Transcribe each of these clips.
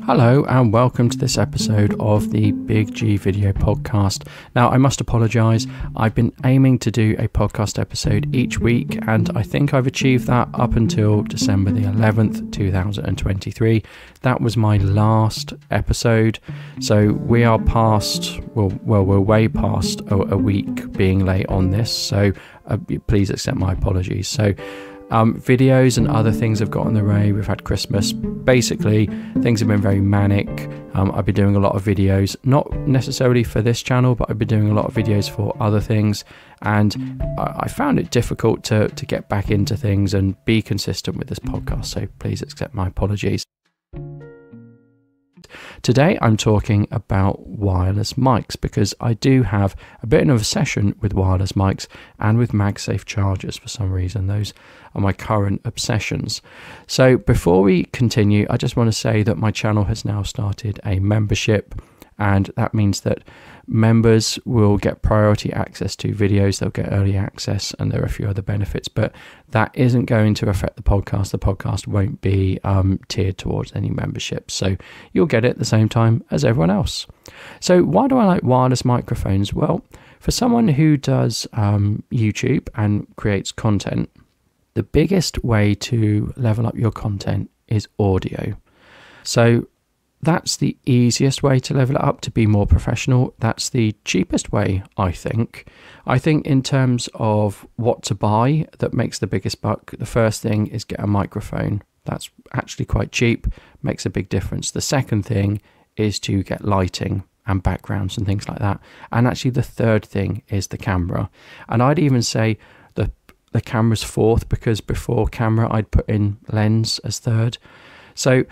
Hello and welcome to this episode of the Big G Video Podcast. Now, I must apologise. I've been aiming to do a podcast episode each week, and I think I've achieved that up until December the 11th, 2023. That was my last episode. So we are past, we're way past a week being late on this. So please accept my apologies. So videos and other things have got in the way. We've had Christmas. Basically, things have been very manic. I've been doing a lot of videos, not necessarily for this channel, but I've been doing a lot of videos for other things, and I found it difficult to get back into things and be consistent with this podcast, so please accept my apologies. Today I'm talking about wireless mics because I do have a bit of a session with wireless mics and with MagSafe chargers for some reason. Those are my current obsessions. So before we continue, I just want to say that my channel has now started a membership, and that means that members will get priority access to videos, they'll get early access, and there are a few other benefits, but that isn't going to affect the podcast. The podcast won't be tiered towards any membership, so you'll get it at the same time as everyone else. So why do I like wireless microphones? Well, for someone who does YouTube and creates content, the biggest way to level up your content is audio. So that's the easiest way to level it up, to be more professional. That's the cheapest way, I think. I think in terms of what to buy that makes the biggest buck, the first thing is get a microphone. That's actually quite cheap, makes a big difference. The second thing is to get lighting and backgrounds and things like that. And actually the third thing is the camera. And I'd even say the camera's fourth, because before camera I'd put in lens as third. So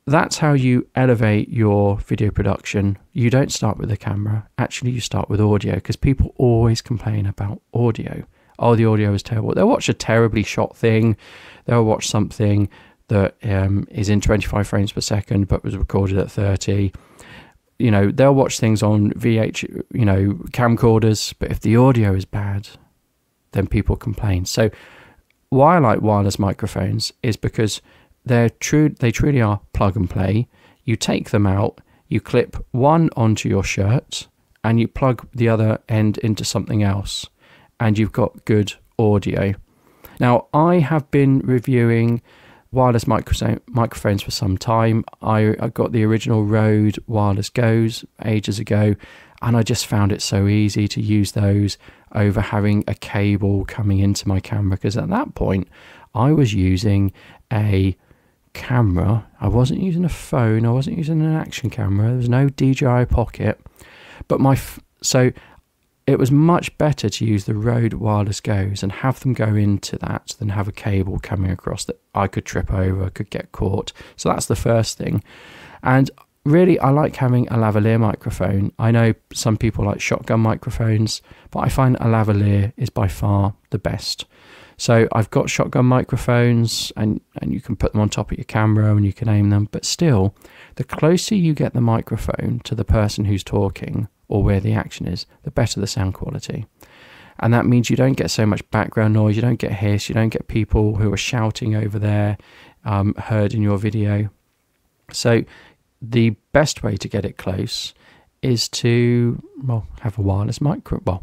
that's how you elevate your video production. You don't start with the camera. Actually, you start with audio, because people always complain about audio. Oh, the audio is terrible. They'll watch a terribly shot thing. They'll watch something that is in 25 frames per second but was recorded at 30. You know, they'll watch things on camcorders, but if the audio is bad, then people complain. So why I like wireless microphones is because they truly are plug and play. You take them out, you clip one onto your shirt, and you plug the other end into something else, and you've got good audio. Now, I have been reviewing wireless microphones for some time. I got the original Rode Wireless Go's ages ago, and I just found it so easy to use those over having a cable coming into my camera, because at that point I was using a camera. I wasn't using a phone, I wasn't using an action camera, there was no DJI Pocket, but so it was much better to use the Rode Wireless Go's and have them go into that than have a cable coming across that I could trip over, could get caught. So that's the first thing. And really, I like having a lavalier microphone. I know some people like shotgun microphones, but I find a lavalier is by far the best. So I've got shotgun microphones, and you can put them on top of your camera and you can aim them, but still, the closer you get the microphone to the person who's talking or where the action is, the better the sound quality. And that means you don't get so much background noise, you don't get hiss, you don't get people who are shouting over there heard in your video. So the best way to get it close is to have a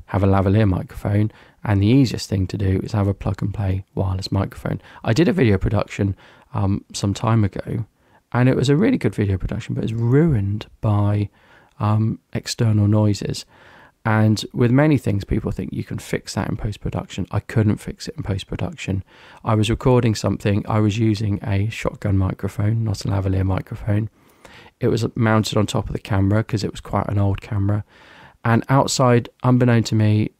have a lavalier microphone, and the easiest thing to do is have a plug and play wireless microphone. I did a video production some time ago, and it was a really good video production, but it was ruined by external noises. And with many things, people think you can fix that in post-production. I couldn't fix it in post-production. I was recording something, I was using a shotgun microphone, not a lavalier microphone. It was mounted on top of the camera because it was quite an old camera. And outside, unbeknown to me,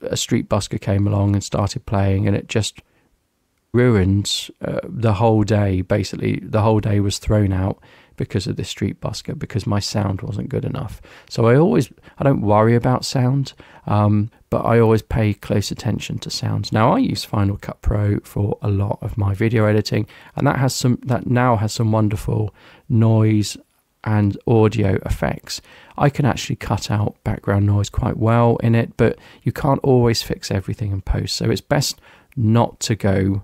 a street busker came along and started playing, and it just ruined the whole day. Basically, the whole day was thrown out because of this street busker, because my sound wasn't good enough. So I don't worry about sound, but I always pay close attention to sounds. Now, I use Final Cut Pro for a lot of my video editing, and that now has some wonderful noise and audio effects. I can actually cut out background noise quite well in it, but you can't always fix everything in post. So it's best not to go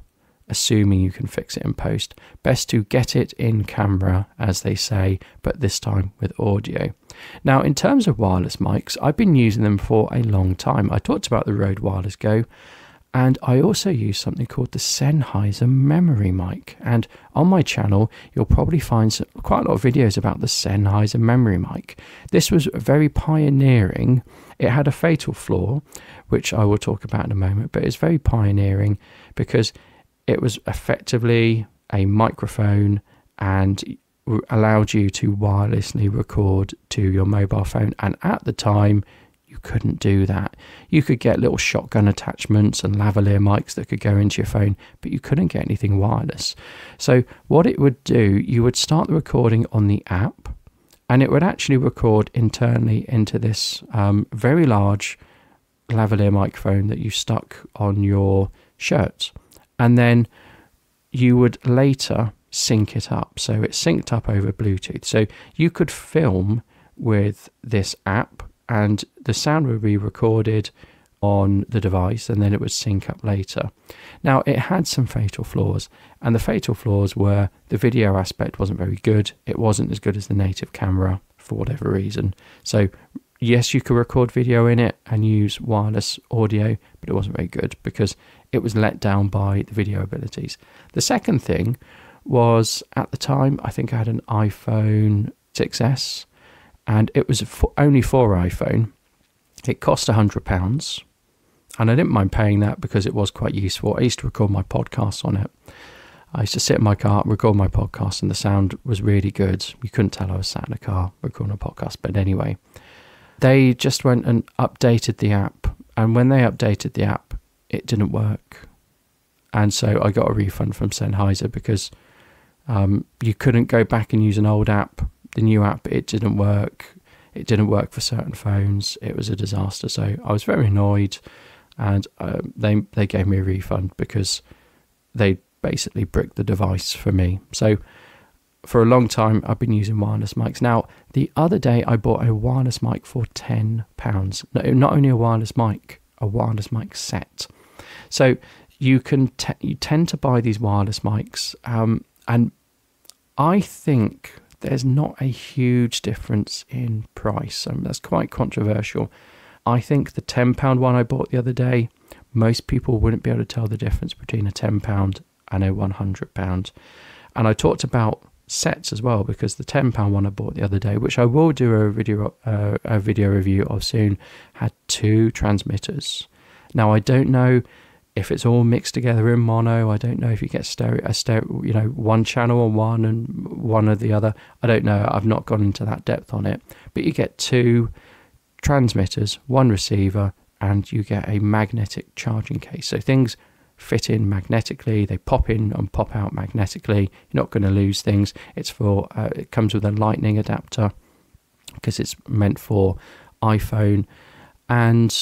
assuming you can fix it in post. Best to get it in camera, as they say, but this time with audio. Now, in terms of wireless mics, I've been using them for a long time. I talked about the Rode Wireless Go, and I also use something called the Sennheiser memory mic. And on my channel, you'll probably find quite a lot of videos about the Sennheiser memory mic. This was very pioneering. It had a fatal flaw, which I will talk about in a moment, but it's very pioneering because it was effectively a microphone and allowed you to wirelessly record to your mobile phone. And at the time, you couldn't do that. You could get little shotgun attachments and lavalier mics that could go into your phone, but you couldn't get anything wireless. So what it would do, you would start the recording on the app, and it would actually record internally into this very large lavalier microphone that you stuck on your shirt. And then you would later sync it up. So it's synced up over Bluetooth. So you could film with this app and the sound would be recorded on the device and then it would sync up later. Now, it had some fatal flaws, and the fatal flaws were the video aspect wasn't very good. It wasn't as good as the native camera for whatever reason. So yes, you could record video in it and use wireless audio, but it wasn't very good because it was let down by the video abilities. The second thing was, at the time, I think I had an iPhone 6S, and it was only for iPhone. It cost £100, and I didn't mind paying that because it was quite useful. I used to record my podcasts on it. I used to sit in my car, record my podcast, and the sound was really good. You couldn't tell I was sat in a car recording a podcast, but anyway. They just went and updated the app, and when they updated the app, it didn't work. And so I got a refund from Sennheiser because you couldn't go back and use an old app. The new app, it didn't work. It didn't work for certain phones. It was a disaster. So I was very annoyed, and they gave me a refund because they basically bricked the device for me. So for a long time, I've been using wireless mics. Now, the other day, I bought a wireless mic for £10. No, not only a wireless mic set. So you tend to buy these wireless mics, and I think there's not a huge difference in price. That's quite controversial. I think the £10 one I bought the other day, most people wouldn't be able to tell the difference between a £10 and a £100. And I talked about sets as well, because the £10 one I bought the other day, which I will do a video review of soon, had 2 transmitters. Now, I don't know if it's all mixed together in mono. I don't know if you get stereo, one channel on one and one of the other. I don't know. I've not gone into that depth on it. But you get 2 transmitters, 1 receiver, and you get a magnetic charging case. So things fit in magnetically, they pop in and pop out magnetically. You're not going to lose things. It's for it comes with a lightning adapter because it's meant for iPhone, and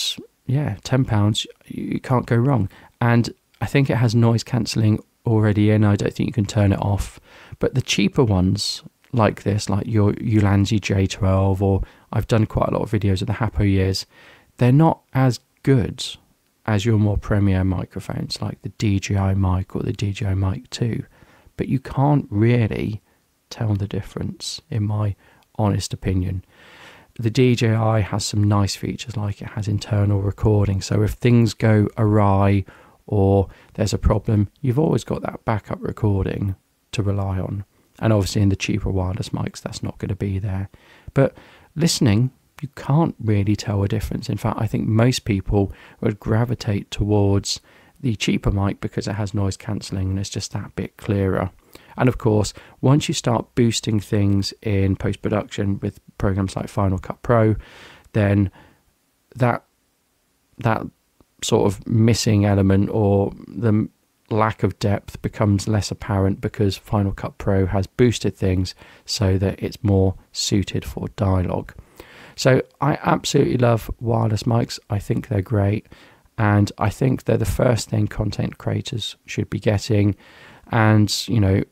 yeah, £10, you can't go wrong. And I think it has noise cancelling already in. I don't think you can turn it off. But the cheaper ones like this, like your Ulanzi J12, or I've done quite a lot of videos of the Hapo Years, they're not as good as your more premier microphones like the DJI mic or the DJI Mic 2. But you can't really tell the difference, in my honest opinion. The DJI has some nice features, like it has internal recording. So if things go awry or there's a problem, you've always got that backup recording to rely on. And obviously in the cheaper wireless mics, that's not going to be there. But listening, you can't really tell a difference. In fact, I think most people would gravitate towards the cheaper mic because it has noise cancelling and it's just that bit clearer. And of course, once you start boosting things in post-production with programs like Final Cut Pro, then that sort of missing element or the lack of depth becomes less apparent because Final Cut Pro has boosted things so that it's more suited for dialogue. So I absolutely love wireless mics. I think they're great, and I think they're the first thing content creators should be getting. And,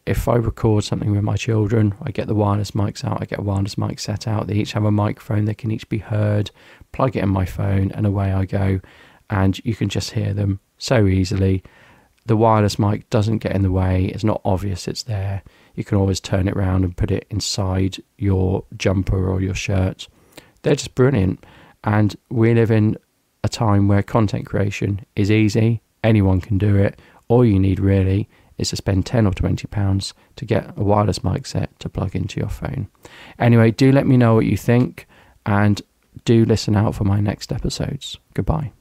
if I record something with my children, I get the wireless mics out, I get a wireless mic set out. They each have a microphone, they can each be heard, plug it in my phone, and away I go. And you can just hear them so easily. the wireless mic doesn't get in the way. It's not obvious it's there. You can always turn it around and put it inside your jumper or your shirt. They're just brilliant. And we live in a time where content creation is easy. Anyone can do it. All you need really is to spend £10 or £20 to get a wireless mic set to plug into your phone. Anyway, do let me know what you think, and do listen out for my next episodes. Goodbye.